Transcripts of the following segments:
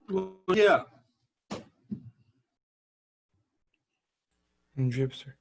Bom dia. Bom dia, professor.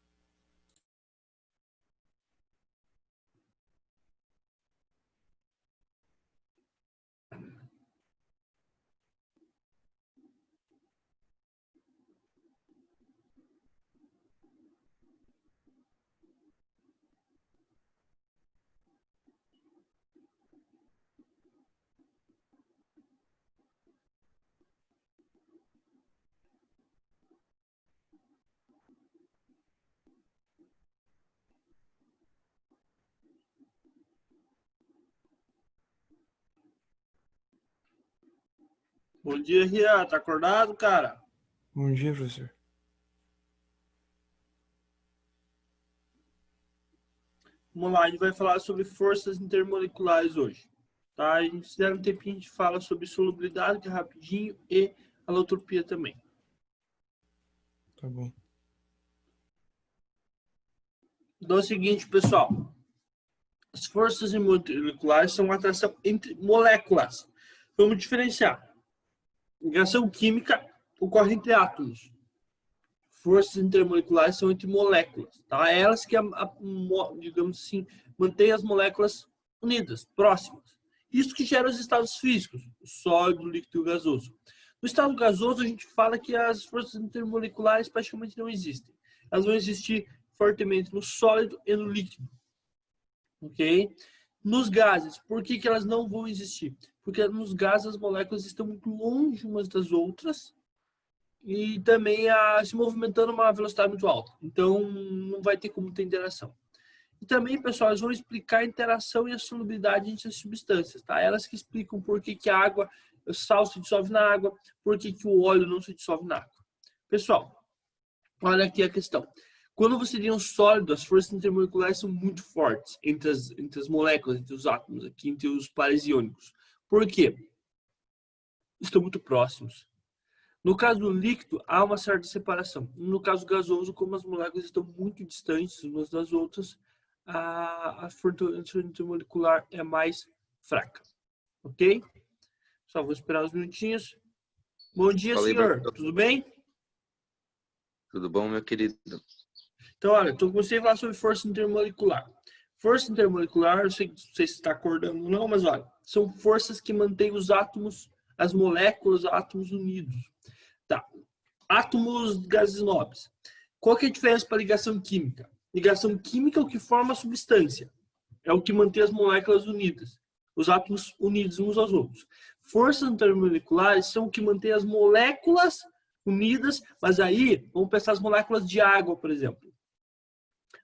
Bom dia, Rian. Tá acordado, cara? Bom dia, professor. Vamos lá, a gente vai falar sobre forças intermoleculares hoje. Tá? A gente, se der um tempinho, a gente fala sobre solubilidade, que é rapidinho, e alotropia também. Tá bom. Então é o seguinte, pessoal. As forças intermoleculares são uma atração entre moléculas. Vamos diferenciar. Ligação química ocorre entre átomos. Forças intermoleculares são entre moléculas. Tá? Elas que, digamos assim, mantêm as moléculas unidas, próximas. Isso que gera os estados físicos, o sólido, o líquido e o gasoso. No estado gasoso, a gente fala que as forças intermoleculares praticamente não existem. Elas vão existir fortemente no sólido e no líquido. Ok? Nos gases, por que elas não vão existir? Porque nos gases as moléculas estão muito longe umas das outras e também se movimentando a uma velocidade muito alta. Então, não vai ter como ter interação. E também, pessoal, eles vão explicar a interação e a solubilidade entre as substâncias, tá? Elas que explicam por que a água, o sal se dissolve na água, por que o óleo não se dissolve na água. Pessoal, olha aqui a questão. Quando você tem um sólido, as forças intermoleculares são muito fortes entre as moléculas, entre os átomos, aqui entre os pares iônicos. Por quê? Estão muito próximos. No caso do líquido, há uma certa separação. No caso gasoso, como as moléculas estão muito distantes umas das outras, a força intermolecular é mais fraca. Ok? Só vou esperar uns minutinhos. Bom dia, senhor. Tudo bem? Tudo bom, meu querido? Então, olha, estou começando a falar sobre força intermolecular. Força intermolecular, não sei se está acordando ou não, mas olha, são forças que mantêm os átomos, as moléculas, átomos unidos. Tá. Átomos de gases nobres. Qual que é a diferença para ligação química? Ligação química é o que forma a substância. É o que mantém as moléculas unidas. Os átomos unidos uns aos outros. Forças intermoleculares são o que mantém as moléculas unidas, mas aí vamos pensar as moléculas de água, por exemplo.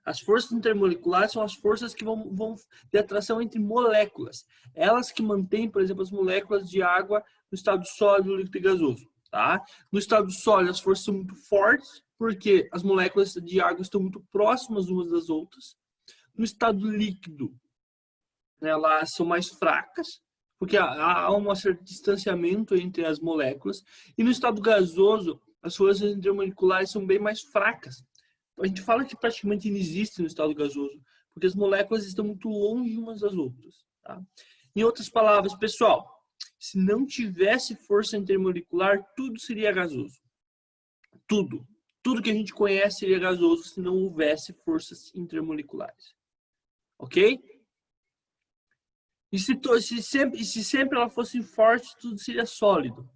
As forças intermoleculares são as forças que vão ter atração entre moléculas. Elas que mantêm, por exemplo, as moléculas de água no estado sólido, líquido e gasoso. Tá? No estado sólido, as forças são muito fortes, porque as moléculas de água estão muito próximas umas das outras. No estado líquido, elas são mais fracas, porque há um certo distanciamento entre as moléculas. E no estado gasoso, as forças intermoleculares são bem mais fracas. A gente fala que praticamente não existe no estado gasoso, porque as moléculas estão muito longe umas das outras. Tá? Em outras palavras, pessoal, se não tivesse força intermolecular, tudo seria gasoso. Tudo. Tudo que a gente conhece seria gasoso se não houvesse forças intermoleculares. Ok? E se sempre ela fosse forte, tudo seria sólido.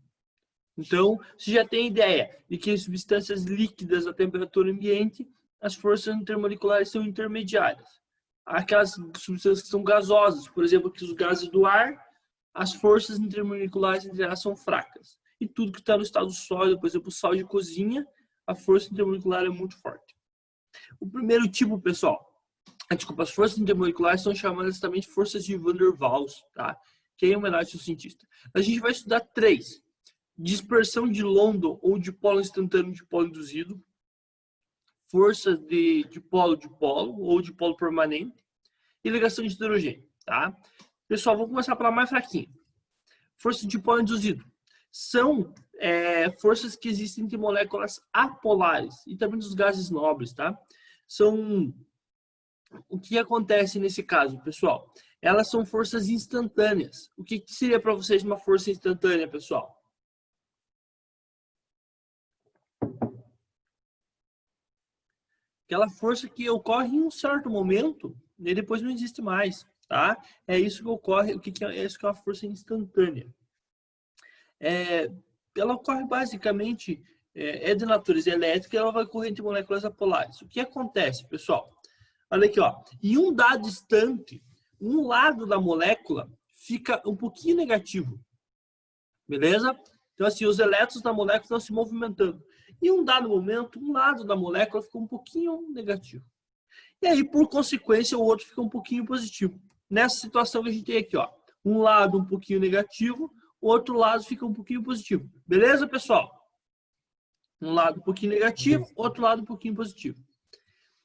Então, você já tem ideia de que em substâncias líquidas a temperatura ambiente, as forças intermoleculares são intermediárias. Aquelas substâncias que são gasosas, por exemplo, que os gases do ar, as forças intermoleculares entre elas são fracas. E tudo que está no estado sólido, por exemplo, sal de cozinha, a força intermolecular é muito forte. O primeiro tipo, pessoal, desculpa, as forças intermoleculares são chamadas também de forças de Van der Waals, tá? Que é em homenagem ao cientista. A gente vai estudar 3. Dispersão de London ou dipolo instantâneo de polo induzido, forças de dipolo ou dipolo permanente e ligação de hidrogênio, tá? Pessoal, vamos começar pela mais fraquinha. Força de dipolo induzido. São forças que existem entre moléculas apolares e também dos gases nobres, tá? O que acontece nesse caso, pessoal? Elas são forças instantâneas. O que seria para vocês uma força instantânea, pessoal? Aquela força que ocorre em um certo momento e depois não existe mais, tá? É isso que ocorre, é isso que é uma força instantânea. Ela ocorre basicamente, é de natureza elétrica e ela vai ocorrer entre moléculas apolares. O que acontece, pessoal? Olha aqui, ó. Em um dado instante, um lado da molécula fica um pouquinho negativo, beleza? Então, assim, os elétrons da molécula estão se movimentando. Em um dado momento, um lado da molécula fica um pouquinho negativo. E aí, por consequência, o outro fica um pouquinho positivo. Nessa situação que a gente tem aqui, ó. Um lado um pouquinho negativo, o outro lado fica um pouquinho positivo. Beleza, pessoal? Um lado um pouquinho negativo, outro lado um pouquinho positivo.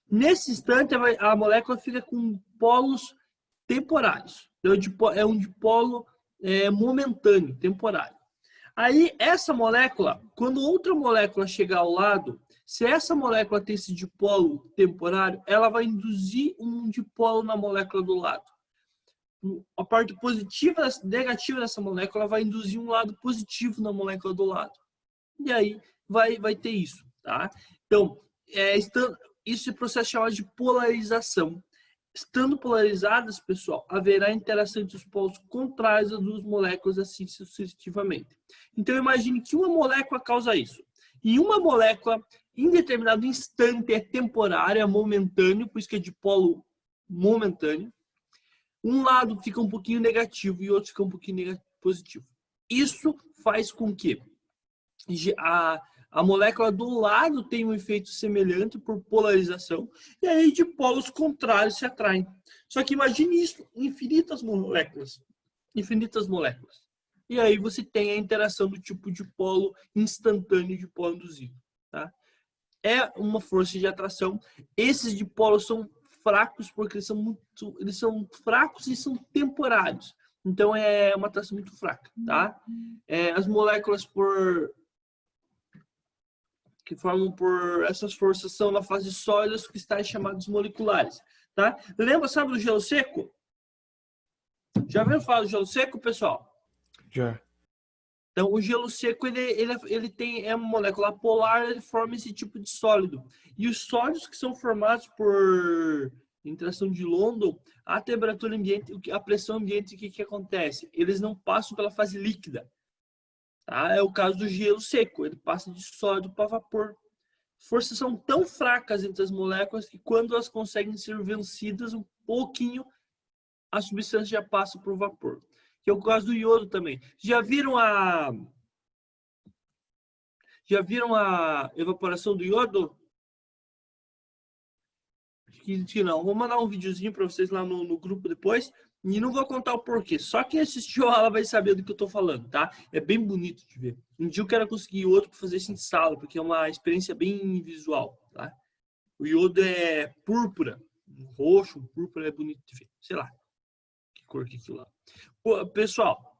Nesse instante, a molécula fica com polos temporários. É um dipolo momentâneo, temporário. Aí, essa molécula, quando outra molécula chegar ao lado, se essa molécula tem esse dipolo temporário, ela vai induzir um dipolo na molécula do lado. A parte positiva, negativa dessa molécula vai induzir um lado positivo na molécula do lado. E aí, vai ter isso, tá? Então, isso é processo chamado de polarização. Estando polarizadas, pessoal, haverá interação entre os polos contrários das duas moléculas assim sucessivamente. Então, imagine que uma molécula causa isso. E uma molécula, em determinado instante, é temporária, é momentâneo, por isso que é dipolo momentâneo. Um lado fica um pouquinho negativo e o outro fica um pouquinho positivo. Isso faz com que a molécula do lado tem um efeito semelhante por polarização, e aí de polos contrários se atraem. Só que imagine isso, infinitas moléculas. Infinitas moléculas. E aí você tem a interação do tipo de polo instantâneo de polo induzido. Tá? É uma força de atração. Esses dipolos são fracos porque eles são fracos e são temporários. Então é uma atração muito fraca. Tá? As moléculas que formam por essas forças são na fase sólida os cristais chamados moleculares, tá? Lembra, sabe do gelo seco? Já ouviu falar do gelo seco, pessoal? Já. Então, o gelo seco, é uma molécula polar, ele forma esse tipo de sólido. E os sólidos que são formados por interação de London, a temperatura ambiente, a pressão ambiente, o que acontece? Eles não passam pela fase líquida. Tá? É o caso do gelo seco, ele passa de sólido para vapor. As forças são tão fracas entre as moléculas que quando elas conseguem ser vencidas um pouquinho, a substância já passa para o vapor. Que é o caso do iodo também. Já viram a evaporação do iodo? Que não. Vou mandar um videozinho para vocês lá no grupo depois. E não vou contar o porquê. Só quem assistiu ela vai saber do que eu tô falando, tá? É bem bonito de ver. Um dia eu quero conseguir outro para fazer isso em sala, porque é uma experiência bem visual, tá? O iodo é púrpura. Um roxo, um púrpura é bonito de ver. Sei lá. Que cor que é aquilo lá. Pô, pessoal,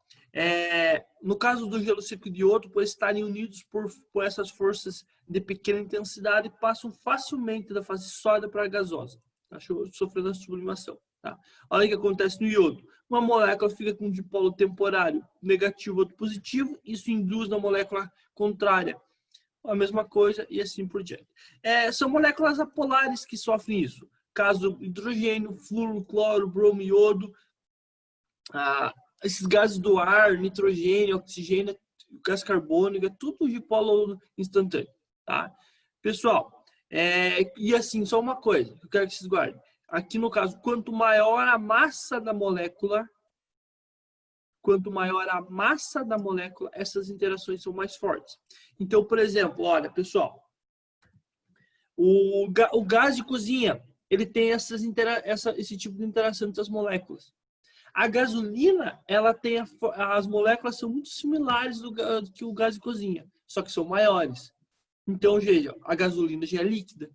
no caso do gelo seco e de iodo, por estarem unidos por essas forças de pequena intensidade, passam facilmente da fase sólida para a gasosa, tá? Sofrendo a sublimação. Tá? Olha o que acontece no iodo. Uma molécula fica com um dipolo temporário negativo, outro positivo. Isso induz na molécula contrária a mesma coisa e assim por diante. São moléculas apolares que sofrem isso. Caso hidrogênio, flúor, cloro, bromo, iodo. Esses gases do ar, nitrogênio, oxigênio, gás carbônico, é tudo dipolo instantâneo. Tá? Pessoal, e assim, só uma coisa que eu quero que vocês guardem. Aqui no caso, quanto maior a massa da molécula, essas interações são mais fortes. Então, por exemplo, olha, pessoal, o gás de cozinha, ele tem esse tipo de interação entre as moléculas. A gasolina, ela tem as moléculas são muito similares que o gás de cozinha, só que são maiores. Então, veja, a gasolina já é líquida.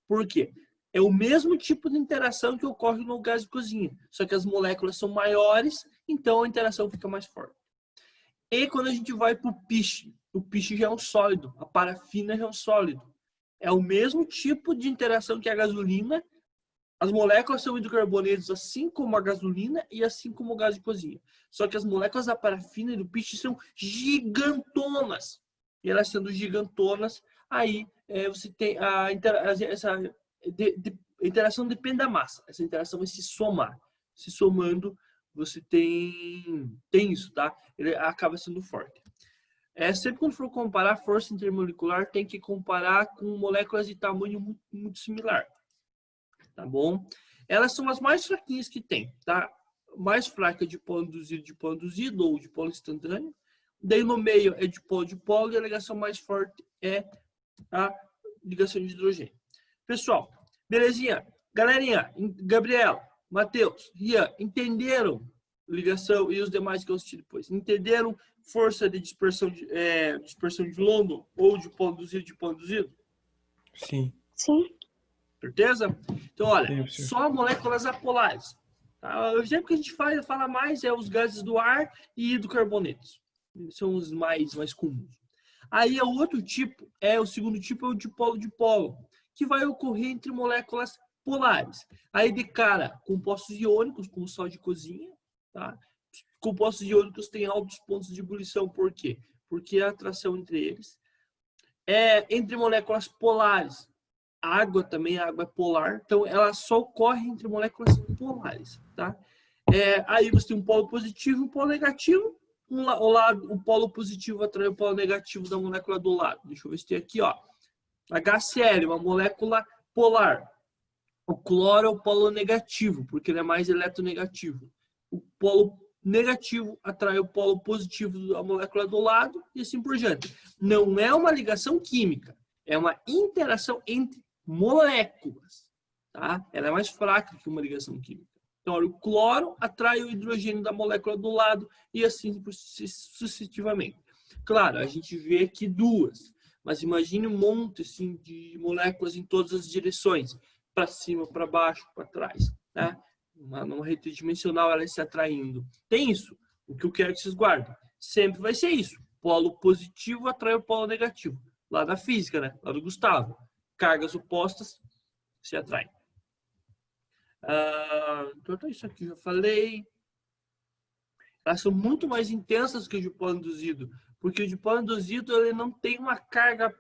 Por quê? É o mesmo tipo de interação que ocorre no gás de cozinha, só que as moléculas são maiores, então a interação fica mais forte. E quando a gente vai para o piche já é um sólido, a parafina já é um sólido. É o mesmo tipo de interação que a gasolina. As moléculas são hidrocarbonetos, assim como a gasolina e assim como o gás de cozinha. Só que as moléculas da parafina e do piche são gigantonas. E elas sendo gigantonas, aí você tem a interação depende da massa. Essa interação vai se somar. Se somando, você tem isso, tá? Ele acaba sendo forte. Sempre quando for comparar força intermolecular, tem que comparar com moléculas de tamanho muito, muito similar. Tá bom? Elas são as mais fraquinhas que tem, tá? Mais fraca de polo induzido ou de polo instantâneo. Daí no meio é de polo e a ligação mais forte é a ligação de hidrogênio. Pessoal, belezinha? Galerinha, Gabriela, Matheus, Rian, entenderam ligação e os demais que eu assisti depois? Entenderam força de dispersão de London ou de polo induzido de polo induzido? Sim. Sim. Certeza? Então, olha, Sim, professor. só moléculas apolares. Tá? O exemplo que a gente fala mais é os gases do ar e hidrocarbonetos. Eles são os mais comuns. Aí o outro tipo, o segundo tipo é o dipolo, que vai ocorrer entre moléculas polares. Aí de cara, compostos iônicos, como sal de cozinha, tá? Compostos iônicos têm altos pontos de ebulição. Por quê? Porque a atração entre eles entre moléculas polares. A água também, a água é polar, então ela só ocorre entre moléculas polares, tá? Aí você tem um polo positivo e um polo negativo. O polo positivo atrai o polo negativo da molécula do lado. Deixa eu ver se tem aqui, ó. HCl, uma molécula polar. O cloro é o polo negativo, porque ele é mais eletronegativo. O polo negativo atrai o polo positivo da molécula do lado e assim por diante. Não é uma ligação química, é uma interação entre moléculas, tá? Ela é mais fraca que uma ligação química. Então, olha, o cloro atrai o hidrogênio da molécula do lado e assim sucessivamente. Claro, a gente vê aqui duas, mas imagine um monte assim, de moléculas em todas as direções, para cima, para baixo, para trás, tá? Numa rede tridimensional, ela se atraindo. Tem isso. O que eu quero que vocês guardem. Sempre vai ser isso. Polo positivo atrai o polo negativo. Lá da física, né? Lá do Gustavo. Cargas opostas se atraem. Então, isso aqui eu já falei. Elas são muito mais intensas que o dipolo induzido, porque o dipolo induzido ele não tem uma carga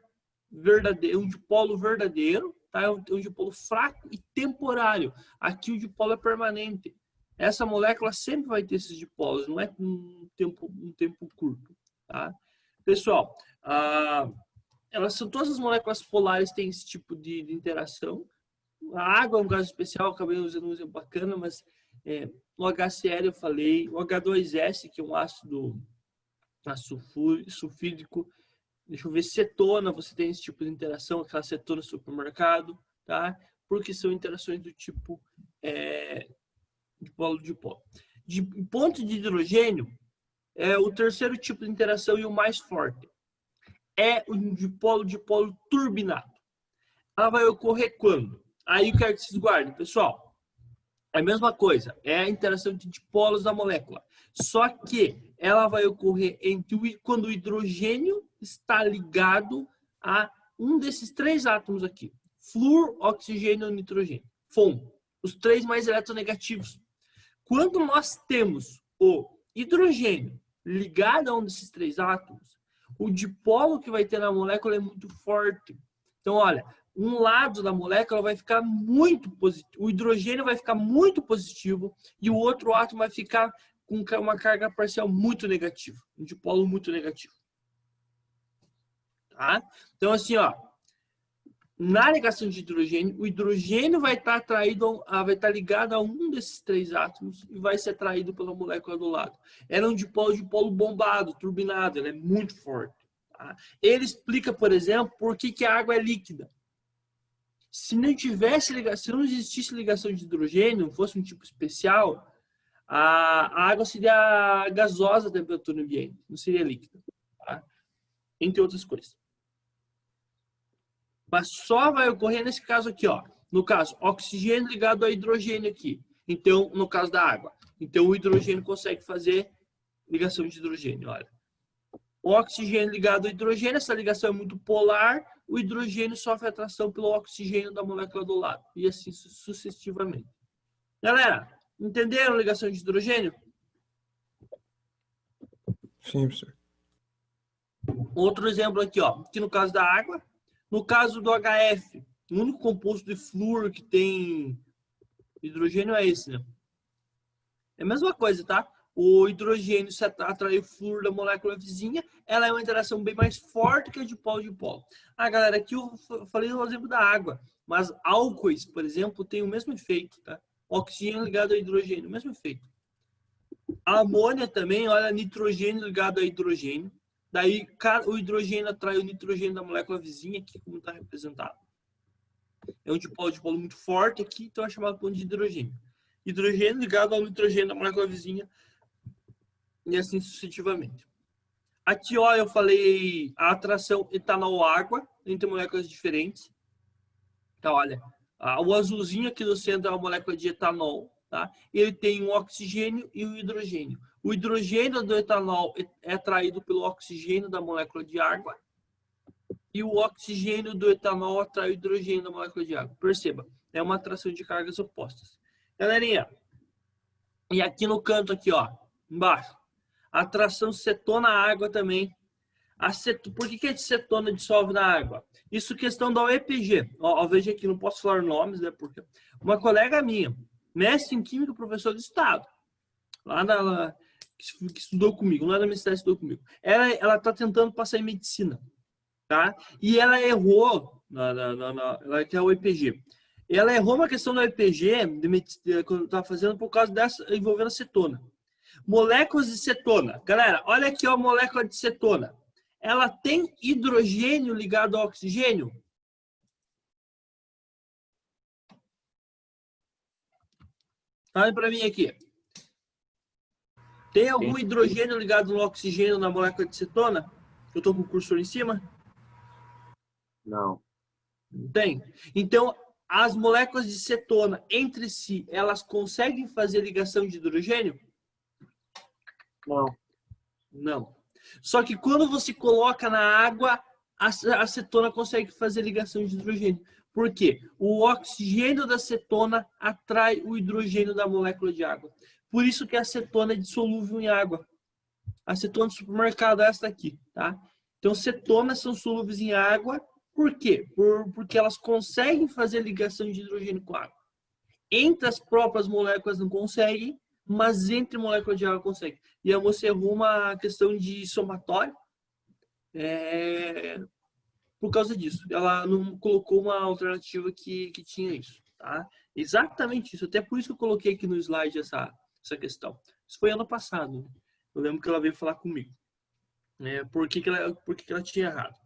verdadeira, um dipolo verdadeiro, tá? É um dipolo fraco e temporário. Aqui o dipolo é permanente. Essa molécula sempre vai ter esses dipolos, não é um tempo curto, tá? Pessoal, todas as moléculas polares têm esse tipo de interação. A água é um gás especial, acabei usando um exemplo bacana, mas no HCl eu falei, o H2S, que é um ácido sulfídrico, deixa eu ver, cetona, você tem esse tipo de interação, aquela cetona no supermercado, tá? Porque são interações do tipo dipolo-dipolo. De ponto de hidrogênio, é o terceiro tipo de interação e o mais forte. É o dipolo-dipolo turbinado. Ela vai ocorrer quando? Aí eu quero que vocês guardem, pessoal. É a mesma coisa, é a interação de dipolos da molécula. Só que ela vai ocorrer quando o hidrogênio está ligado a um desses três átomos aqui. Flúor, oxigênio e nitrogênio. FON. Os três mais eletronegativos. Quando nós temos o hidrogênio ligado a um desses três átomos, o dipolo que vai ter na molécula é muito forte. Então, olha, um lado da molécula vai ficar muito positivo, o hidrogênio vai ficar muito positivo e o outro átomo vai ficar com uma carga parcial muito negativa, um dipolo muito negativo. Tá? Então, assim, ó, na ligação de hidrogênio, o hidrogênio vai estar ligado a um desses três átomos e vai ser atraído pela molécula do lado. Ela é um dipolo bombado, turbinado, ela é muito forte. Tá? Ele explica, por exemplo, por que a água é líquida. Se não existisse ligação de hidrogênio, fosse um tipo especial, a água seria gasosa a temperatura ambiente, não seria líquida. Tá? Entre outras coisas. Mas só vai ocorrer nesse caso aqui, ó. No caso, oxigênio ligado a hidrogênio aqui. Então, no caso da água. Então, o hidrogênio consegue fazer ligação de hidrogênio, olha. O oxigênio ligado ao hidrogênio, essa ligação é muito polar, o hidrogênio sofre atração pelo oxigênio da molécula do lado, e assim sucessivamente. Galera, entenderam a ligação de hidrogênio? Sim, professor. Outro exemplo aqui, ó, aqui no caso da água, no caso do HF, o único composto de flúor que tem hidrogênio é esse, né? É a mesma coisa, tá? O hidrogênio, se atrai o flúor da molécula vizinha, ela é uma interação bem mais forte que a de polo. Ah, galera, aqui eu falei o exemplo da água, mas álcoois, por exemplo, tem o mesmo efeito, tá? Oxigênio ligado ao hidrogênio, o mesmo efeito. A amônia também, olha, nitrogênio ligado a hidrogênio. Daí o hidrogênio atrai o nitrogênio da molécula vizinha, aqui como está representado. É um dipolo muito forte aqui, então é chamado ponto de hidrogênio. Hidrogênio ligado ao nitrogênio da molécula vizinha e assim sucessivamente. Aqui, ó, eu falei a atração etanol-água entre moléculas diferentes. Então, olha, o azulzinho aqui do centro é uma molécula de etanol, tá? Ele tem um oxigênio e um hidrogênio. O hidrogênio do etanol é atraído pelo oxigênio da molécula de água e o oxigênio do etanol atrai o hidrogênio da molécula de água. Perceba, é uma atração de cargas opostas. Galerinha, e aqui no canto aqui, ó, embaixo, a atração cetona-água também. Por que a cetona dissolve na água? Isso questão da UEPG. Ó, veja aqui, não posso falar nomes, né? Porque uma colega minha, mestre em química, professor do estado, que estudou comigo, lá na minha cidade estudou comigo. Ela está tentando passar em medicina, tá? E ela errou, ela quer o EPG. Ela errou uma questão da EPG, quando estava fazendo, por causa dessa, envolvendo a cetona. Moléculas de cetona. Galera, olha aqui a molécula de cetona. Ela tem hidrogênio ligado ao oxigênio? Olha para mim aqui. Tem algum hidrogênio ligado no oxigênio na molécula de cetona? Eu estou com o cursor em cima? Não. Tem. Então, as moléculas de cetona entre si, elas conseguem fazer ligação de hidrogênio? Não. Não. Só que quando você coloca na água, a cetona consegue fazer ligação de hidrogênio. Por quê? O oxigênio da cetona atrai o hidrogênio da molécula de água. Por isso que a cetona é dissolúvel em água. A cetona do supermercado é essa daqui, tá? Então, cetonas são solúveis em água. Por quê? Porque elas conseguem fazer ligação de hidrogênio com água. Entre as próprias moléculas não conseguem, mas entre moléculas de água consegue. E a moça errou uma questão de somatório por causa disso. Ela não colocou uma alternativa que tinha isso, tá? Exatamente isso. Até por isso que eu coloquei aqui no slide essa questão. Isso foi ano passado. Né? Eu lembro que ela veio falar comigo. Por que ela tinha errado.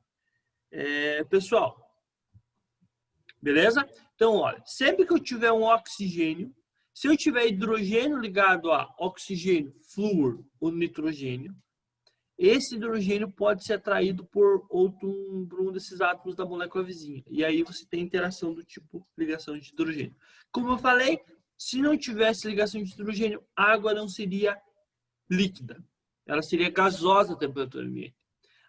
Pessoal, beleza? Então, olha, sempre que eu tiver um oxigênio, se eu tiver hidrogênio ligado a oxigênio, flúor ou nitrogênio, esse hidrogênio pode ser atraído por um desses átomos da molécula vizinha. E aí você tem interação do tipo ligação de hidrogênio. Como eu falei, se não tivesse ligação de hidrogênio, a água não seria líquida. Ela seria gasosa a temperatura ambiente.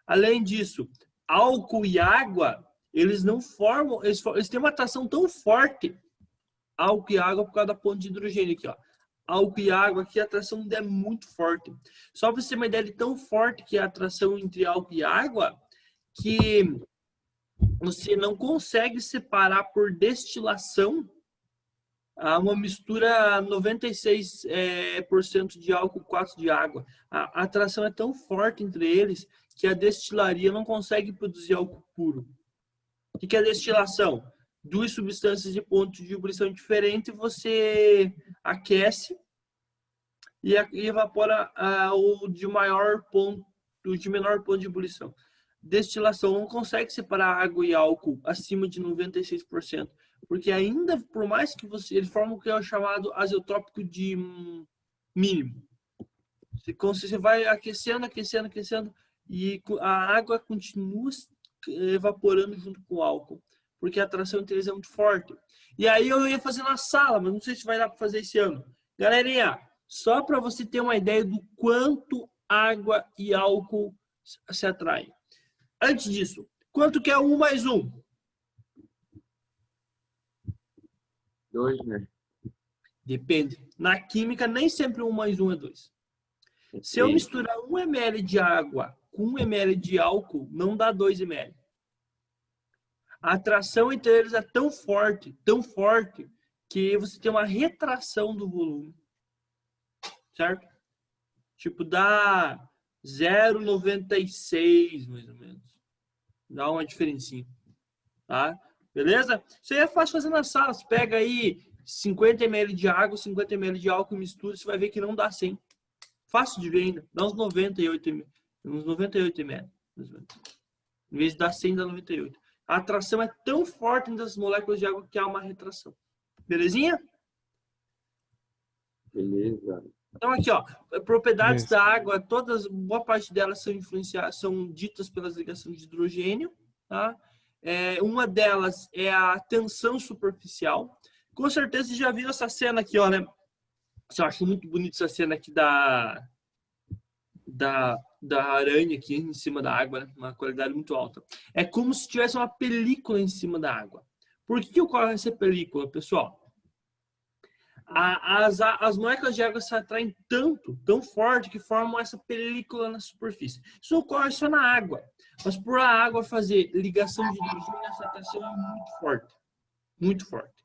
Além disso, álcool e água, eles não formam, eles têm uma atração tão forte, álcool e água, por causa da ponte de hidrogênio aqui, ó. Álcool e água aqui, a atração é muito forte. Só para você ter uma ideia de tão forte que é a atração entre álcool e água, que você não consegue separar por destilação uma mistura 96% de álcool, 4% de água. A atração é tão forte entre eles que a destilaria não consegue produzir álcool puro. O que é a destilação? Duas substâncias de ponto de ebulição diferente, você aquece e evapora o de menor ponto de ebulição. Destilação não consegue separar água e álcool acima de 96%, porque ainda, por mais que ele forma o que é o chamado azeotrópico de mínimo. Você vai aquecendo, e a água continua evaporando junto com o álcool, porque a atração entre eles é muito forte. E aí eu ia fazer na sala, mas não sei se vai dar para fazer esse ano. Galerinha, só para você ter uma ideia do quanto água e álcool se atraem. Antes disso, quanto que é 1 mais 1? 2, né? Depende. Na química, nem sempre 1 mais 1 é 2. Se eu Três. misturar 1 ml de água com 1 ml de álcool, não dá 2 ml. A atração entre eles é tão forte, que você tem uma retração do volume. Certo? Tipo, dá 0,96, mais ou menos. Dá uma diferencinha. Tá? Beleza? Isso aí é fácil fazer na sala. Você pega aí 50 ml de água, 50 ml de álcool e mistura, você vai ver que não dá 100. Fácil de ver ainda. Dá uns 98 ml. Uns 98 ml. Mais ou menos. Em vez de dar 100, dá 98. A atração é tão forte entre as moléculas de água que há uma retração. Belezinha? Beleza. Então aqui, ó, propriedades Beleza. da água, todas, boa parte delas são influenciadas, são ditas pelas ligações de hidrogênio, tá? Uma delas é a tensão superficial. Com certeza você já viu essa cena aqui, ó, né? Eu acho muito bonita essa cena aqui da aranha aqui em cima da água, né? Uma qualidade muito alta. É como se tivesse uma película em cima da água. Por que ocorre essa película, pessoal? As moléculas de água se atraem tão forte, que formam essa película na superfície. Isso ocorre só na água. Mas por a água fazer ligação de hidrogênio, essa atração é muito forte. Muito forte.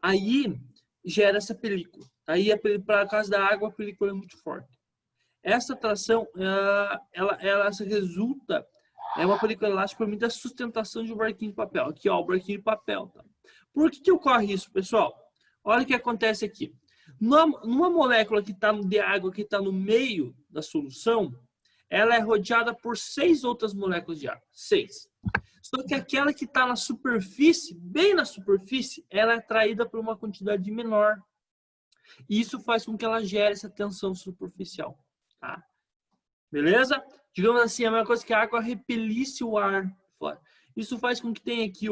Aí gera essa película. Aí, por causa da água, a película é muito forte. Essa atração, ela resulta, é uma película elástica por meio da sustentação de um barquinho de papel. Aqui, ó, o barquinho de papel. Tá? Por que ocorre isso, pessoal? Olha o que acontece aqui. Numa molécula que está de água, que está no meio da solução, ela é rodeada por 6 outras moléculas de água. 6. Só que aquela que está na superfície, bem na superfície, ela é atraída por uma quantidade menor. E isso faz com que ela gere essa tensão superficial. Tá? Beleza? Digamos assim, a mesma coisa que a água repelisse o ar fora. Isso faz com que tenha aqui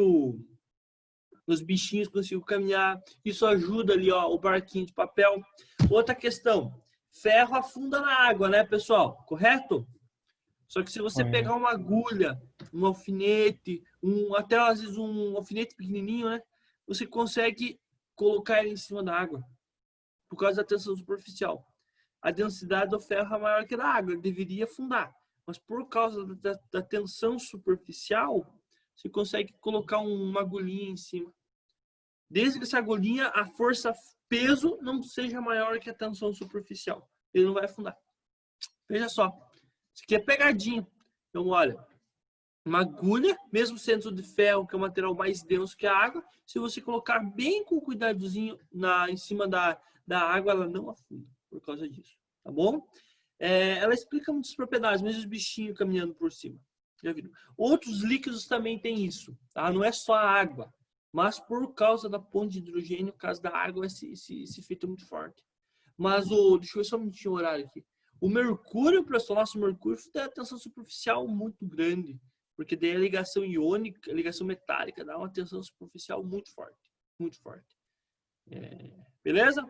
os bichinhos consigam caminhar. Isso ajuda ali, ó, o barquinho de papel. Outra questão. Ferro afunda na água, né, pessoal? Correto? Só que se você pegar uma agulha, um alfinete, até às vezes um alfinete pequenininho, né? Você consegue colocar ele em cima da água. Por causa da tensão superficial. A densidade do ferro é maior que a da água. Ele deveria afundar. Mas por causa da tensão superficial, você consegue colocar uma agulhinha em cima. Desde que essa agulhinha, a força peso não seja maior que a tensão superficial. Ele não vai afundar. Veja só. Isso aqui é pegadinho. Então, olha. Uma agulha, mesmo sendo de ferro, que é o material mais denso que a água, se você colocar bem com cuidadozinho em cima da água, ela não afunda por causa disso. Tá bom? Ela explica muitas propriedades, mesmo os bichinhos caminhando por cima. Já viram? Outros líquidos também têm isso. Tá? Não é só a água. Mas por causa da ponte de hidrogênio, por causa da água, esse efeito é muito forte. Mas deixa eu ver só um minutinho o horário aqui. O mercúrio, pessoal, nosso mercúrio tem a tensão superficial muito grande. Porque daí a ligação iônica, a ligação metálica, dá uma tensão superficial muito forte. Muito forte. Beleza?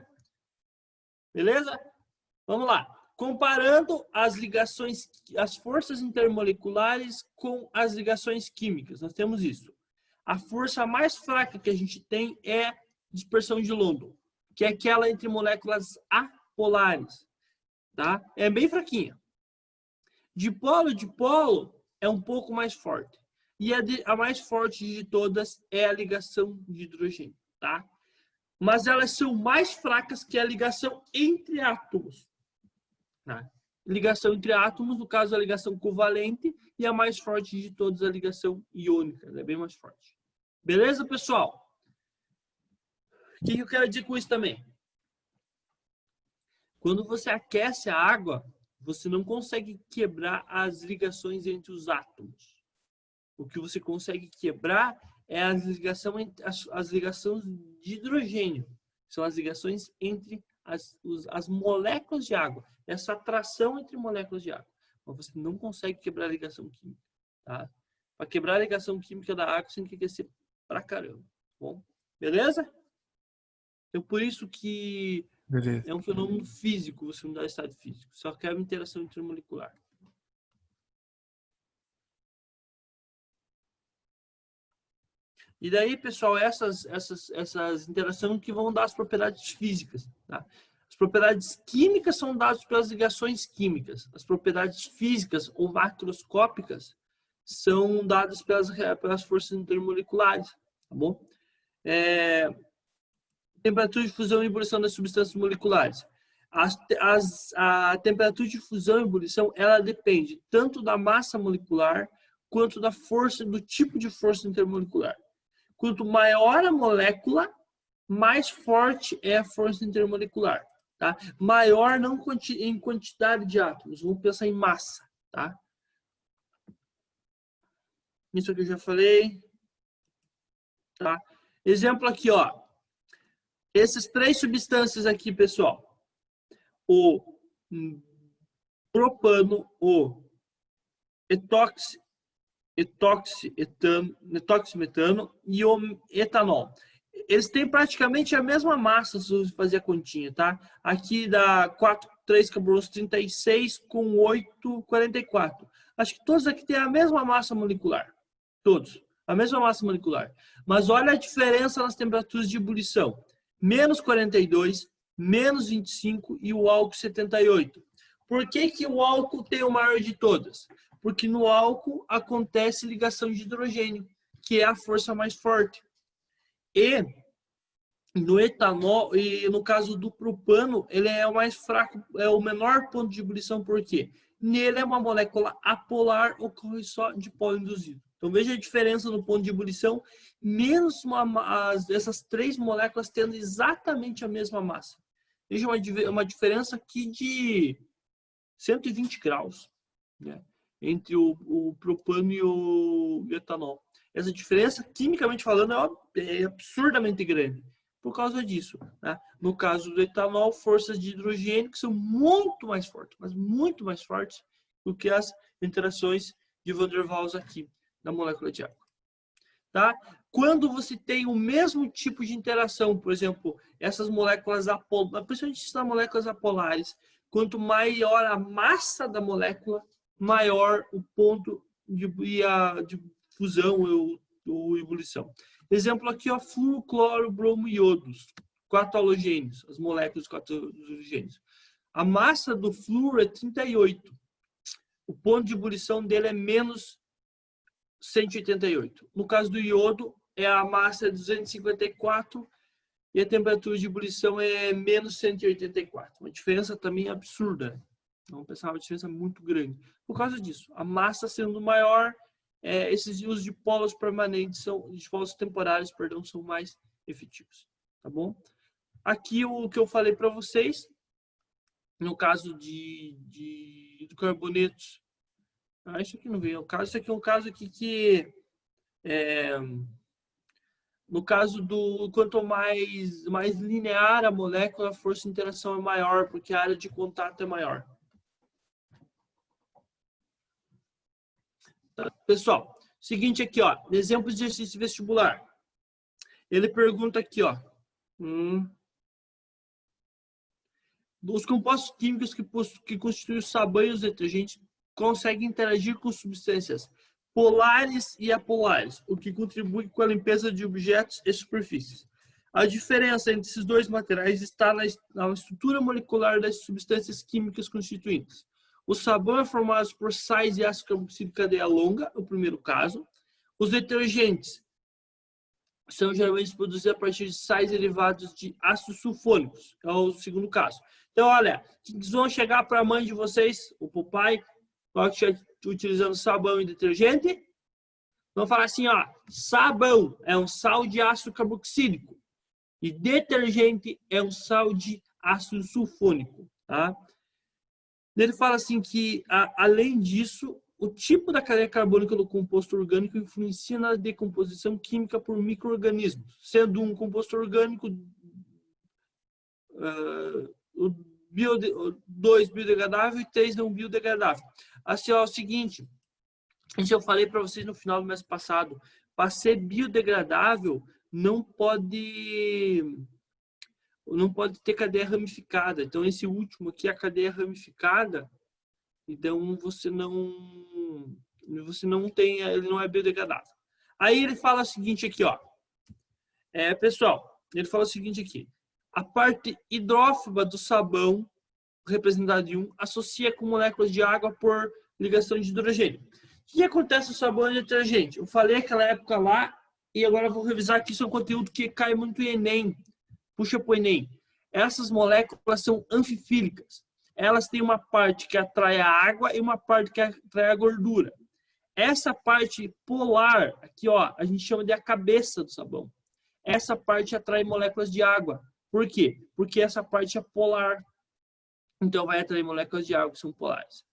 Beleza? Vamos lá. Comparando as ligações, as forças intermoleculares com as ligações químicas. Nós temos isso. A força mais fraca que a gente tem é dispersão de London, que é aquela entre moléculas apolares. Tá? É bem fraquinha. Dipolo é um pouco mais forte. E a mais forte de todas é a ligação de hidrogênio, tá? Mas elas são mais fracas que a ligação entre átomos. Tá? Ligação entre átomos, no caso, a ligação covalente, e a mais forte de todas, a ligação iônica. Ela é bem mais forte. Beleza, pessoal? O que eu quero dizer com isso também? Quando você aquece a água, você não consegue quebrar as ligações entre os átomos. O que você consegue quebrar é as ligações de hidrogênio. São as ligações entre as moléculas de água. Essa atração entre moléculas de água. Mas você não consegue quebrar a ligação química. Tá? Para quebrar a ligação química da água, você tem que aquecer pra caramba. Bom, beleza? Então, por isso que Beleza. é um fenômeno físico, você não dá estado físico. Só quer uma interação intermolecular. E daí, pessoal, essas interações que vão dar as propriedades físicas. Tá? As propriedades químicas são dadas pelas ligações químicas. As propriedades físicas ou macroscópicas são dadas pelas forças intermoleculares. Tá bom? Temperatura de fusão e ebulição das substâncias moleculares. A temperatura de fusão e ebulição, ela depende tanto da massa molecular quanto da força, do tipo de força intermolecular. Quanto maior a molécula, mais forte é a força intermolecular. Tá? Maior não em quantidade de átomos, vamos pensar em massa. Tá? Isso aqui eu já falei. Tá? Exemplo aqui, ó. Essas três substâncias aqui, pessoal. O propano, o etoximetano e o etanol. Eles têm praticamente a mesma massa, se você fazer a continha, tá? Aqui dá 3 carbonos 36 com 8, 44. Acho que todos aqui têm a mesma massa molecular. Todos. A mesma massa molecular. Mas olha a diferença nas temperaturas de ebulição. Menos 42, menos 25 e o álcool 78. Por que que o álcool tem o maior de todas? Porque no álcool acontece ligação de hidrogênio, que é a força mais forte. E no etanol, e no caso do propano, ele é o mais fraco, é o menor ponto de ebulição, por quê? Nele é uma molécula apolar, ocorre só de polo induzido. Então veja a diferença no ponto de ebulição, menos essas três moléculas tendo exatamente a mesma massa. Veja uma diferença aqui de 120 graus, né, entre o propano e o etanol. Essa diferença, quimicamente falando, é absurdamente grande por causa disso. Né? No caso do etanol, forças de hidrogênio que são muito mais fortes, mas muito mais fortes do que as interações de Van der Waals aqui na molécula de água. Tá? Quando você tem o mesmo tipo de interação, por exemplo, essas moléculas apolares, principalmente essas moléculas apolares, quanto maior a massa da molécula, maior o ponto de fusão ou ebulição. Exemplo aqui, ó, flúor, cloro, bromo e iodos, 4 halogênios, as moléculas de 4 halogênios. A massa do flúor é 38. O ponto de ebulição dele é menos 188. No caso do iodo, a massa é 254 e a temperatura de ebulição é menos 184. Uma diferença também absurda. Vamos pensar uma diferença muito grande. Por causa disso, a massa sendo maior, esses usos de polos permanentes, de polos temporários, perdão, são mais efetivos. Tá bom? Aqui o que eu falei para vocês, no caso do carbonetos, isso aqui não veio. Isso aqui é um caso aqui que no caso do quanto mais linear a molécula, a força de interação é maior, porque a área de contato é maior. Tá? Pessoal, seguinte aqui, ó, exemplo de exercício vestibular. Ele pergunta aqui, ó, os compostos químicos que constituem o sabão e os detergentes conseguem interagir com substâncias polares e apolares, o que contribui com a limpeza de objetos e superfícies. A diferença entre esses dois materiais está na estrutura molecular das substâncias químicas constituintes. O sabão é formado por sais e ácido carboxílico de cadeia longa, no primeiro caso. Os detergentes são geralmente produzidos a partir de sais derivados de ácidos sulfônicos, é o segundo caso. Então, olha, vocês vão chegar para a mãe de vocês, ou para o pai, utilizando sabão e detergente, vão falar assim, ó, sabão é um sal de ácido carboxílico e detergente é um sal de ácido sulfônico, tá? Ele fala assim que, além disso, o tipo da cadeia carbônica do composto orgânico influencia na decomposição química por micro-organismos, sendo um composto orgânico 2 biodegradável e 3 não biodegradável. Assim, ó, é o seguinte, isso eu falei para vocês no final do mês passado, para ser biodegradável não pode ter cadeia ramificada. Então esse último aqui, a cadeia ramificada, então você não tem, ele não é biodegradável. Aí ele fala o seguinte aqui, ó. Pessoal, ele fala o seguinte aqui. A parte hidrófoba do sabão, representada em 1, associa com moléculas de água por ligação de hidrogênio. O que acontece no sabão e detergente? Eu falei aquela época lá e agora eu vou revisar que isso é um conteúdo que cai muito em Enem. Puxa para o Enem. Essas moléculas são anfifílicas. Elas têm uma parte que atrai a água e uma parte que atrai a gordura. Essa parte polar, aqui ó, a gente chama de a cabeça do sabão. Essa parte atrai moléculas de água. Por quê? Porque essa parte é polar. Então vai atrair moléculas de água que são polares.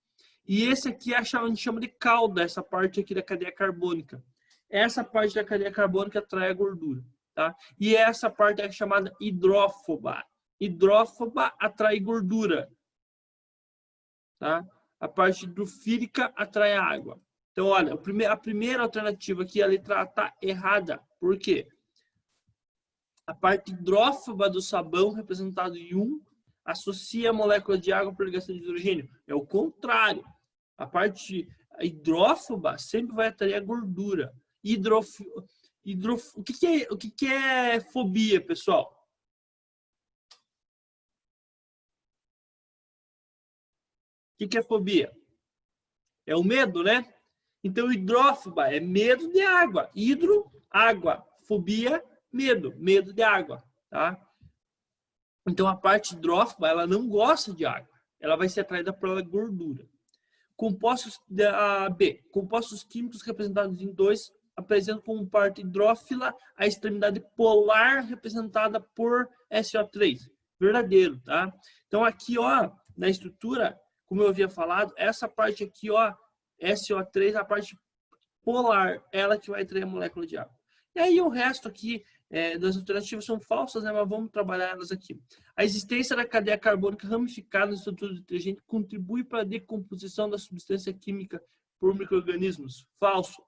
E esse aqui a gente chama de cauda, essa parte aqui da cadeia carbônica. Essa parte da cadeia carbônica atrai a gordura. Tá? E essa parte é chamada hidrófoba. Hidrófoba atrai gordura. Tá? A parte hidrofílica atrai a água. Então, olha, a primeira alternativa aqui, a letra A está errada. Por quê? A parte hidrófoba do sabão, representado em 1, associa a molécula de água por ligação de hidrogênio. É o contrário. A parte hidrófoba sempre vai atrair a gordura. O que é fobia, pessoal? O que é fobia? É o medo, né? Então, hidrófoba é medo de água. Hidro, água. Fobia, medo. Medo de água, tá? Então, a parte hidrófoba, ela não gosta de água. Ela vai ser atraída pela gordura. Compostos B. Compostos químicos representados em 2 apresentam como parte hidrófila a extremidade polar representada por SO3. Verdadeiro, tá? Então, aqui, ó, na estrutura, como eu havia falado, essa parte aqui, ó, SO3, a parte polar, ela que vai atrair a molécula de água. E aí o resto aqui das alternativas são falsas, né? Mas vamos trabalhar elas aqui. A existência da cadeia carbônica ramificada na estrutura do detergente contribui para a decomposição da substância química por micro-organismos. Falso.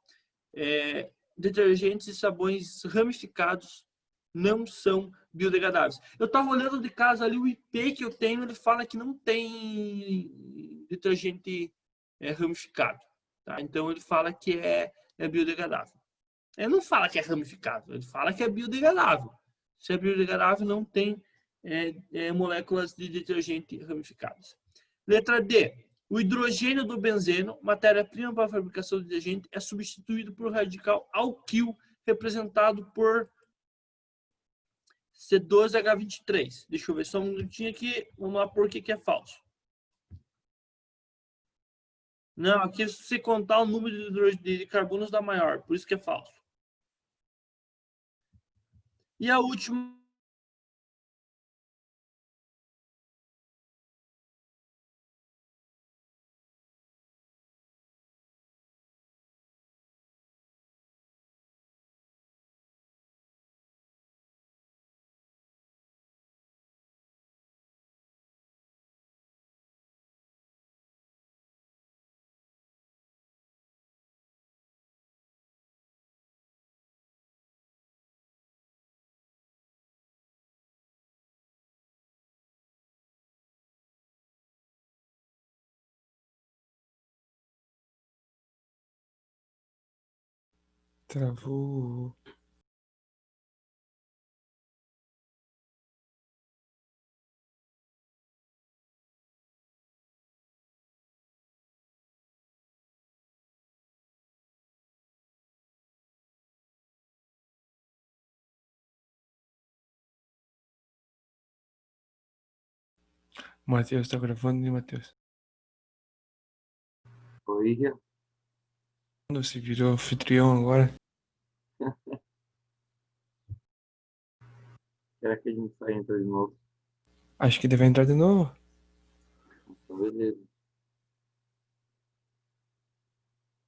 Detergentes e sabões ramificados não são biodegradáveis. Eu estava olhando de casa ali o IP que eu tenho, ele fala que não tem detergente ramificado. Tá? Então ele fala que é biodegradável. Ele não fala que é ramificado, ele fala que é biodegradável. Se é biodegradável, não tem moléculas de detergente ramificadas. Letra D. O hidrogênio do benzeno, matéria-prima para a fabricação de detergente, é substituído por radical alquil, representado por C12H23. Deixa eu ver só um minutinho aqui. Vamos lá por que é falso. Não, aqui se contar o número de carbonos dá maior, por isso que é falso. E a última Travou. Matheus, tá gravando, né, Matheus? Oi, Você virou anfitrião agora? será que a gente só entra de novo? Acho que deve entrar de novo. Então, beleza.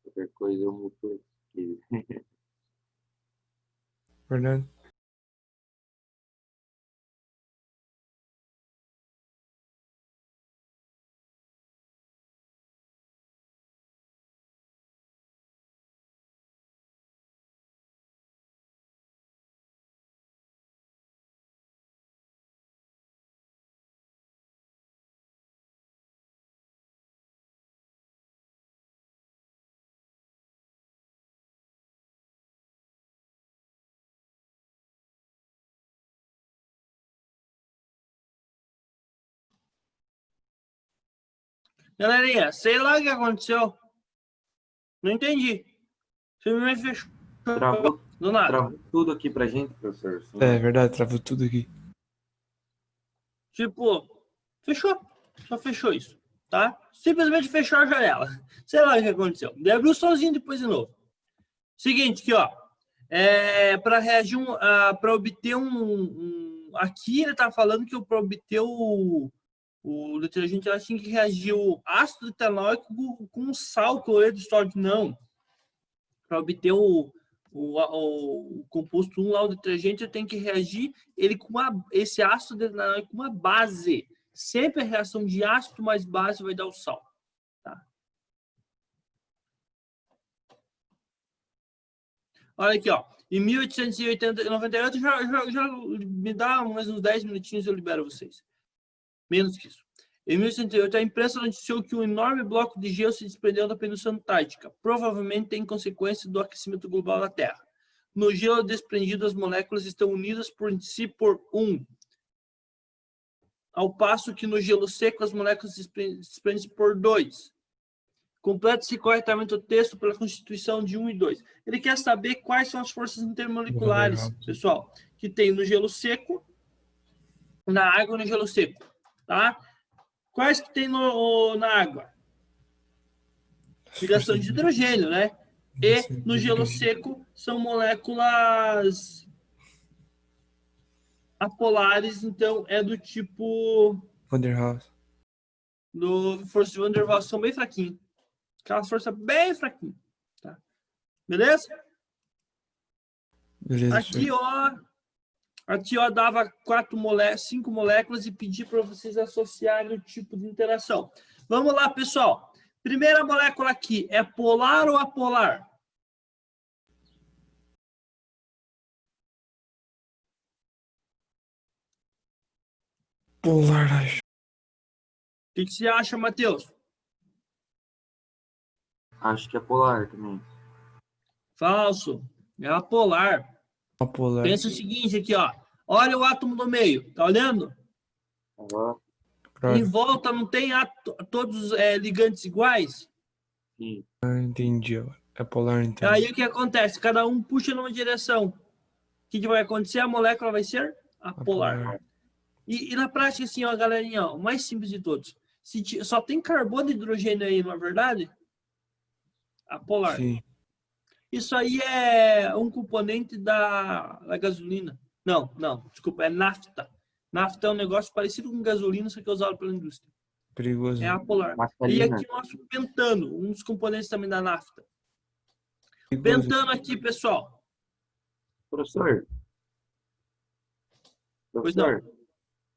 Qualquer coisa eu muto aqui. Fernando. Galerinha, sei lá o que aconteceu. Não entendi. Simplesmente fechou. Travou, Do nada. travou tudo aqui pra gente, professor. É verdade, travou tudo aqui. Tipo, fechou. Só fechou isso, tá? Simplesmente fechou a janela. Sei lá o que aconteceu. Abriu sozinho depois de novo. Seguinte, aqui, ó. Para reagir, para obter aqui ele tá falando que para obter o detergente ela tinha que reagir o ácido etanóico com sal, cloreto de sódio. Não. Para obter o composto 1 lá, o detergente, tem que reagir ele com esse ácido etanóico com uma base. Sempre a reação de ácido mais base vai dar o sal. Tá? Olha aqui, ó. Em 1898, já me dá mais uns 10 minutinhos e eu libero vocês. Menos que isso. Em 1808, a imprensa noticiou que um enorme bloco de gelo se desprendeu da Península Antártica, provavelmente em consequência do aquecimento global da Terra. No gelo desprendido, as moléculas estão unidas por si por um, ao passo que no gelo seco as moléculas se desprendem por 2. Completa-se corretamente o texto pela constituição de 1 e 2. Ele quer saber quais são as forças intermoleculares, pessoal, que tem no gelo seco, na água e no gelo seco, tá? Quais que tem na água? Ligação de hidrogênio, né? E no gelo seco são moléculas apolares, então é do tipo Van der Waals. do força de Van der Waals, são bem fraquinhos. Aquela força bem fraquinha, tá? Beleza? Beleza, Aqui, ó, dava 5 moléculas e pedi para vocês associarem o tipo de interação. Vamos lá, pessoal. Primeira molécula aqui, é polar ou apolar? Polar, acho. O que você acha, Matheus? Acho que é polar também. Falso. É apolar. Polar. Pensa o seguinte aqui, ó. Olha o átomo no meio. Tá olhando? Uhum. Em volta não tem todos ligantes iguais? Sim. Entendi agora. É polar, então. Aí o que acontece? Cada um puxa numa direção. O que vai acontecer? A molécula vai ser apolar. E na prática, assim, ó, galerinha, ó, o mais simples de todos. Só tem carbono e hidrogênio aí, não é verdade? Apolar. Sim. Isso aí é um componente da gasolina. Não, desculpa, é nafta. Nafta é um negócio parecido com gasolina, só que é usado pela indústria. Perigoso. É apolar. E aqui o nosso pentano, um dos componentes também da nafta. Perigoso. Pentano aqui, pessoal. Professor? Pois não.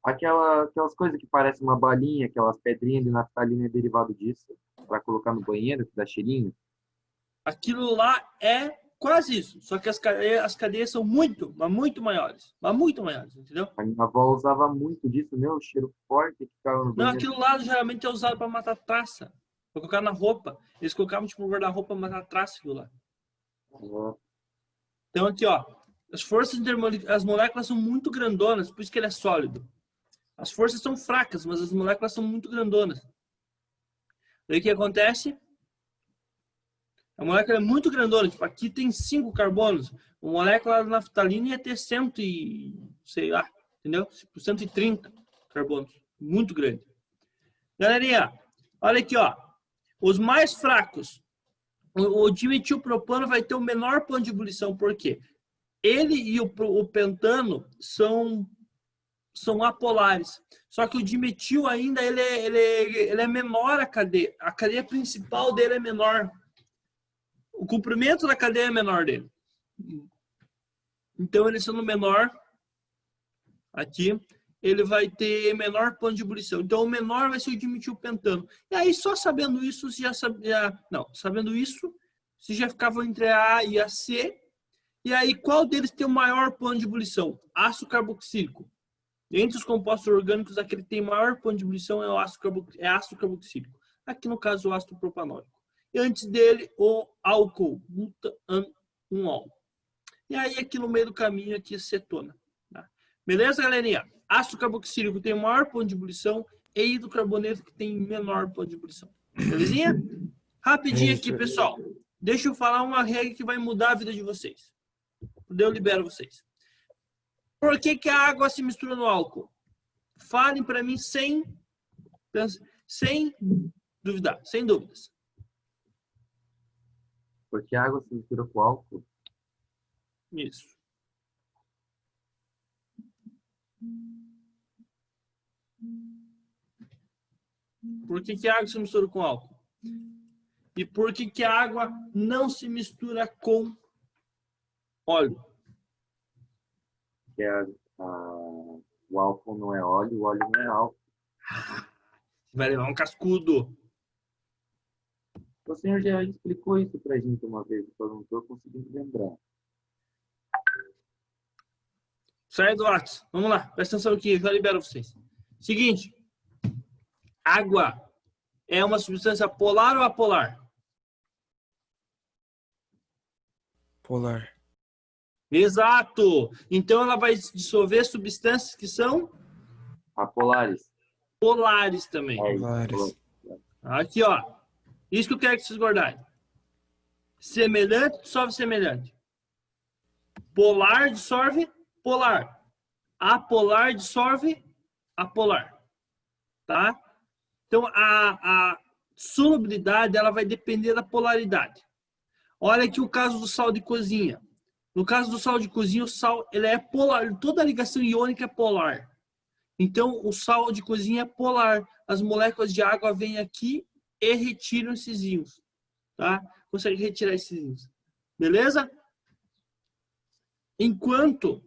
Aquelas coisas que parecem uma balinha, aquelas pedrinhas de naftalina é derivado disso, para colocar no banheiro, que dá cheirinho. Aquilo lá é quase isso, só que as cadeias são muito, mas muito maiores. Mas muito maiores, entendeu? A minha avó usava muito disso, meu, cheiro forte que ficava no Não, banheiro. aquilo lá geralmente é usado para matar traça. Para colocar na roupa. Eles colocavam tipo no guarda-roupa para matar traça aquilo lá. Uhum. Então aqui, ó. As moléculas são muito grandonas, por isso que ele é sólido. As forças são fracas, mas as moléculas são muito grandonas. Daí o que acontece? A molécula é muito grandona. Tipo, aqui tem 5 carbonos. A molécula da naftalina ia ter 100 e... sei lá, entendeu? 130 carbonos. Muito grande. Galerinha, olha aqui, ó. Os mais fracos. O dimetilpropano vai ter o menor ponto de ebulição. Por quê? Ele e o pentano são apolares. Só que o dimetil ainda ele é menor a cadeia. A cadeia principal dele é menor. O comprimento da cadeia é menor dele. Então, ele sendo menor, aqui, ele vai ter menor ponto de ebulição. Então, o menor vai ser o dimetilpentano. E aí, só sabendo isso, você já sabia... Não, sabendo isso, você já ficava entre a A e a C. E aí, qual deles tem o maior ponto de ebulição? Ácido carboxílico. Entre os compostos orgânicos, aquele que tem maior ponto de ebulição é o ácido carboxílico. Aqui, no caso, o ácido propanóico. E antes dele, o álcool, butanol. E aí, aqui no meio do caminho, aqui, cetona. Tá? Beleza, galerinha? Ácido carboxílico tem o maior ponto de ebulição e hidrocarboneto que tem menor ponto de ebulição. Belezinha? Rapidinho aqui, pessoal. Deixa eu falar uma regra que vai mudar a vida de vocês. Eu libero vocês. Por que a água se mistura no álcool? Falem para mim sem duvidar, sem dúvidas. Porque a água se mistura com álcool. Isso. Por que a água se mistura com álcool? E por que a água não se mistura com óleo? Que o álcool não é óleo, o óleo não é álcool. Vai levar um cascudo. O senhor já explicou isso pra gente uma vez, eu não estou conseguindo lembrar. Sai do WhatsApp. Vamos lá. Presta atenção aqui. Eu já libero vocês. Seguinte. Água é uma substância polar ou apolar? Polar. Exato. Então ela vai dissolver substâncias que são Apolares. polares também. Polares. Aqui, ó. Isso que eu quero que vocês guardarem. Semelhante dissolve semelhante. Polar dissolve polar. Apolar dissolve apolar. Tá? Então, a solubilidade ela vai depender da polaridade. Olha aqui o caso do sal de cozinha. No caso do sal de cozinha, o sal ele é polar. Toda a ligação iônica é polar. Então, o sal de cozinha é polar. As moléculas de água vêm aqui e retiram esses íons. Tá? Consegue retirar esses íons. Beleza? Enquanto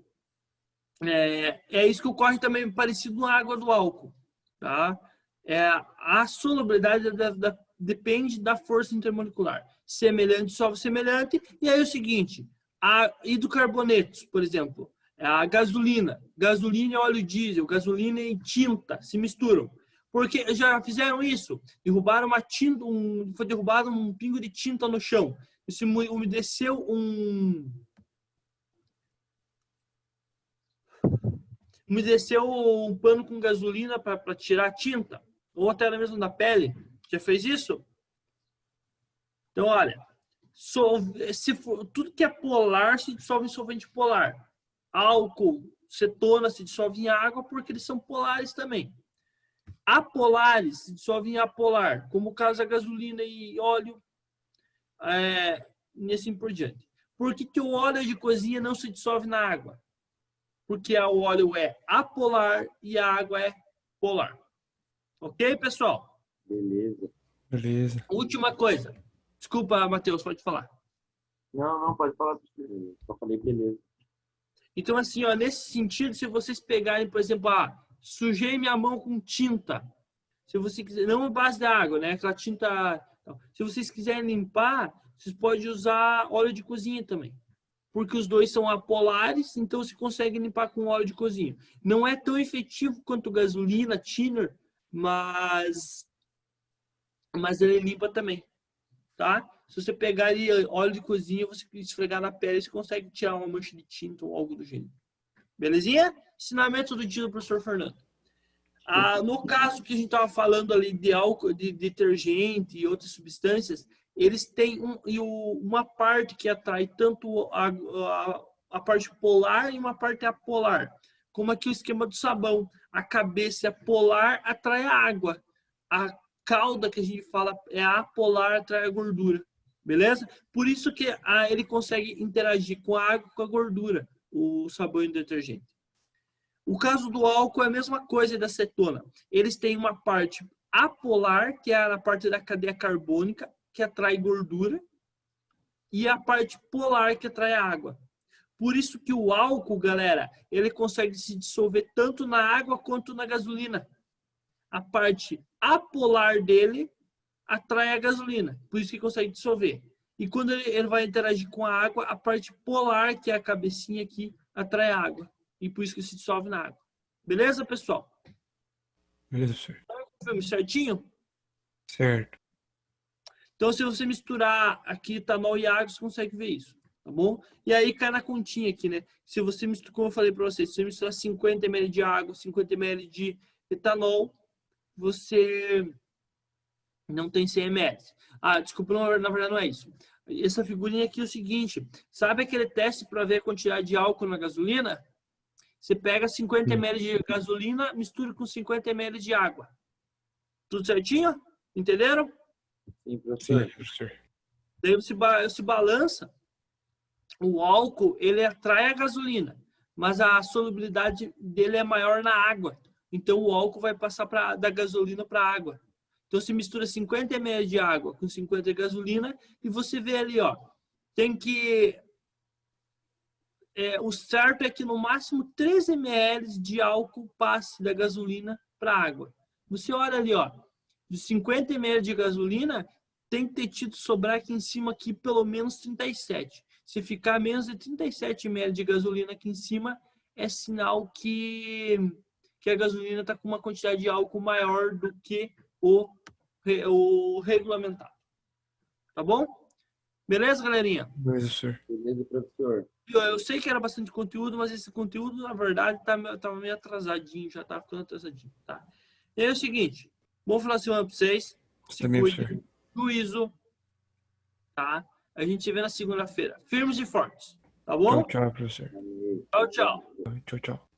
é isso que ocorre também parecido na água do álcool. Tá? A solubilidade depende da força intermolecular. Semelhante dissolve semelhante. E aí é o seguinte, a hidrocarbonetos, por exemplo, a gasolina e óleo diesel, gasolina e tinta se misturam. Porque já fizeram isso. Derrubaram uma tinta, foi derrubado um pingo de tinta no chão. Isso umedeceu um pano com gasolina para tirar a tinta, ou até mesmo da pele. Já fez isso? Então, olha, tudo que é polar se dissolve em solvente polar. Álcool, cetona se dissolve em água porque eles são polares também. Apolares se dissolvem em apolar, como o caso da gasolina e óleo, e assim por diante. Por que o óleo de cozinha não se dissolve na água? Porque o óleo é apolar e a água é polar. Ok, pessoal? Beleza. Última coisa. Desculpa, Matheus, pode falar. Não, pode falar. Só falei beleza. Então, assim, ó, nesse sentido, se vocês pegarem, por exemplo, sujei minha mão com tinta. Se você quiser, não a base da água, né? Aquela tinta. Se vocês quiserem limpar, vocês podem usar óleo de cozinha também. Porque os dois são apolares, então você consegue limpar com óleo de cozinha. Não é tão efetivo quanto gasolina, thinner, mas ele limpa também, tá? Se você pegar óleo de cozinha, você esfregar na pele, você consegue tirar uma mancha de tinta ou algo do gênero. Belezinha? Ensinamento do dia do professor Fernando. No caso que a gente estava falando ali de álcool, de detergente e outras substâncias, eles têm uma parte que atrai tanto a parte polar e uma parte apolar. Como aqui o esquema do sabão. A cabeça polar atrai a água. A cauda que a gente fala é apolar, atrai a gordura. Beleza? Por isso que ele consegue interagir com a água e com a gordura, o sabão e o detergente. O caso do álcool é a mesma coisa da cetona. Eles têm uma parte apolar, que é a parte da cadeia carbônica, que atrai gordura, e a parte polar, que atrai água. Por isso que o álcool, galera, ele consegue se dissolver tanto na água quanto na gasolina. A parte apolar dele atrai a gasolina, por isso que consegue dissolver. E quando ele vai interagir com a água, a parte polar, que é a cabecinha aqui, atrai a água. E por isso que se dissolve na água. Beleza, pessoal? Beleza, senhor. Filme certinho? Certo. Então, se você misturar aqui etanol e água, você consegue ver isso, tá bom? E aí cai na continha aqui, né? Se você misturar, como eu falei para vocês, se você misturar 50 ml de água, 50 ml de etanol, você não tem 100 ml. Ah, desculpa, na verdade não é isso. Essa figurinha aqui é o seguinte, sabe aquele teste para ver a quantidade de álcool na gasolina? Você pega 50 ml de gasolina, mistura com 50 ml de água. Tudo certinho? Entenderam? Sim, Sim, professor. professor. Daí você balança. O álcool, ele atrai a gasolina, mas a solubilidade dele é maior na água. Então, o álcool vai passar da gasolina para a água. Então, você mistura 50 ml de água com 50 de gasolina e você vê ali, ó, tem que... o certo é que no máximo 13 ml de álcool passe da gasolina para a água. Você olha ali, ó, de 50 ml de gasolina, tem que ter tido sobrar aqui em cima aqui pelo menos 37. Se ficar menos de 37 ml de gasolina aqui em cima, é sinal que a gasolina está com uma quantidade de álcool maior do que o regulamentado. Tá bom? Beleza, galerinha? Beleza, professor. Beleza, professor. Eu sei que era bastante conteúdo, mas esse conteúdo, na verdade, tava meio atrasadinho, já tá ficando atrasadinho, tá? E aí é o seguinte, bom final de semana pra vocês. Você Se também, cuidem, professor. juízo, tá? A gente se vê na segunda-feira. Firmes e fortes, tá Tchau, bom? tchau, professor. Tchau, tchau. Tchau, tchau.